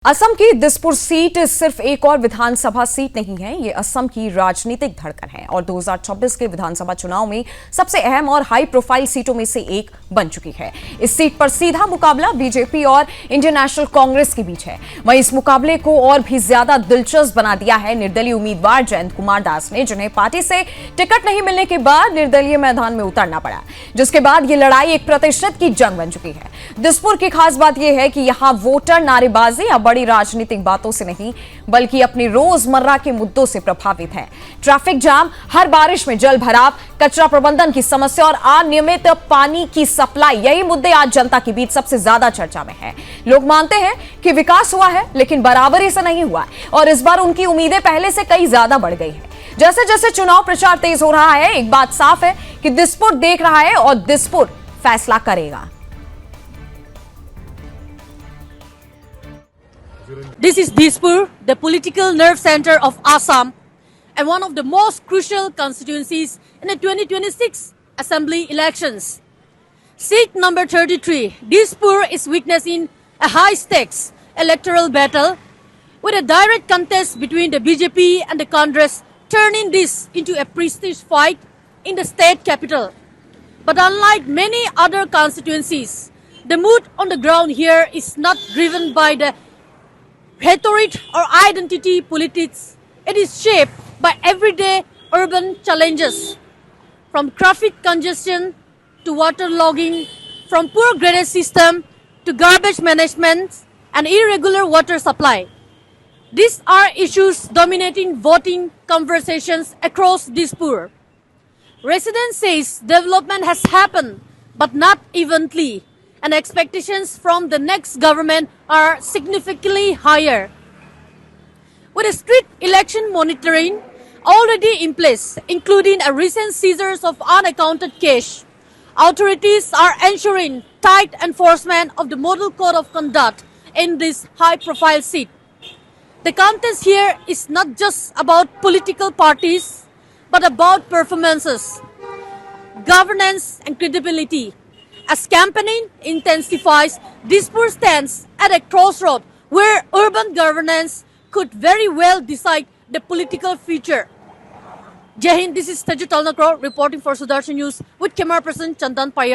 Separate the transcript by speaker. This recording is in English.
Speaker 1: असम की दिसपुर सीट सिर्फ एक और विधानसभा सीट नहीं है, ये असम की राजनीतिक धड़कन है और 2026 के विधानसभा चुनाव में सबसे अहम और हाई प्रोफाइल सीटों में से एक बन चुकी है। इस सीट पर सीधा मुकाबला बीजेपी और इंडियन नेशनल कांग्रेस के बीच है। वहीं इस मुकाबले को और भी ज्यादा दिलचस्प बना दिया है निर्दलीय उम्मीदवार जयंत कुमार दास ने, जिन्हें पार्टी से टिकट नहीं मिलने के बाद निर्दलीय मैदान में उतरना पड़ा, जिसके बाद ये लड़ाई एक प्रतिशत की जंग बन चुकी है। दिसपुर की खास बात यह है कि यहां वोटर नारेबाजी या बड़ी राजनीतिक बातों से नहीं बल्कि अपनी रोजमर्रा के मुद्दों से प्रभावित है। ट्रैफिक जाम, हर बारिश में जल भराव, कचरा प्रबंधन की समस्या और अनियमित पानी की सप्लाई, यही मुद्दे आज जनता के बीच सबसे ज्यादा चर्चा में है। लोग मानते हैं कि विकास हुआ है लेकिन बराबरी से नहीं हुआ और इस बार उनकी उम्मीदें पहले से कई ज्यादा बढ़ गई है। जैसे जैसे चुनाव प्रचार तेज हो रहा है, एक बात साफ है कि दिसपुर देख रहा है और दिसपुर फैसला करेगा।
Speaker 2: This is Dispur, the political nerve center of Assam and one of the most crucial constituencies in the 2026 assembly elections. Seat number 33, Dispur is witnessing a high-stakes electoral battle with a direct contest between the BJP and the Congress, turning this into a prestige fight in the state capital. But unlike many other constituencies, the mood on the ground here is not driven by the rhetoric or identity politics. It is shaped by everyday urban challenges, from traffic congestion to water logging, from poor drainage system to garbage management and irregular water supply. These are issues dominating voting conversations across Dispur. Residents says development has happened, but not evenly, and expectations from the next government are significantly higher. With strict election monitoring already in place, including a recent seizures of unaccounted cash, authorities are ensuring tight enforcement of the model code of conduct in this high-profile seat. The contest here is not just about political parties, but about performances, governance and credibility. As campaigning intensifies, Dispur stands at a crossroad where urban governance could very well decide the political future. Jai Hind, this is Taju Talnakro reporting for Sudarshan News with camera person Chandan Payar.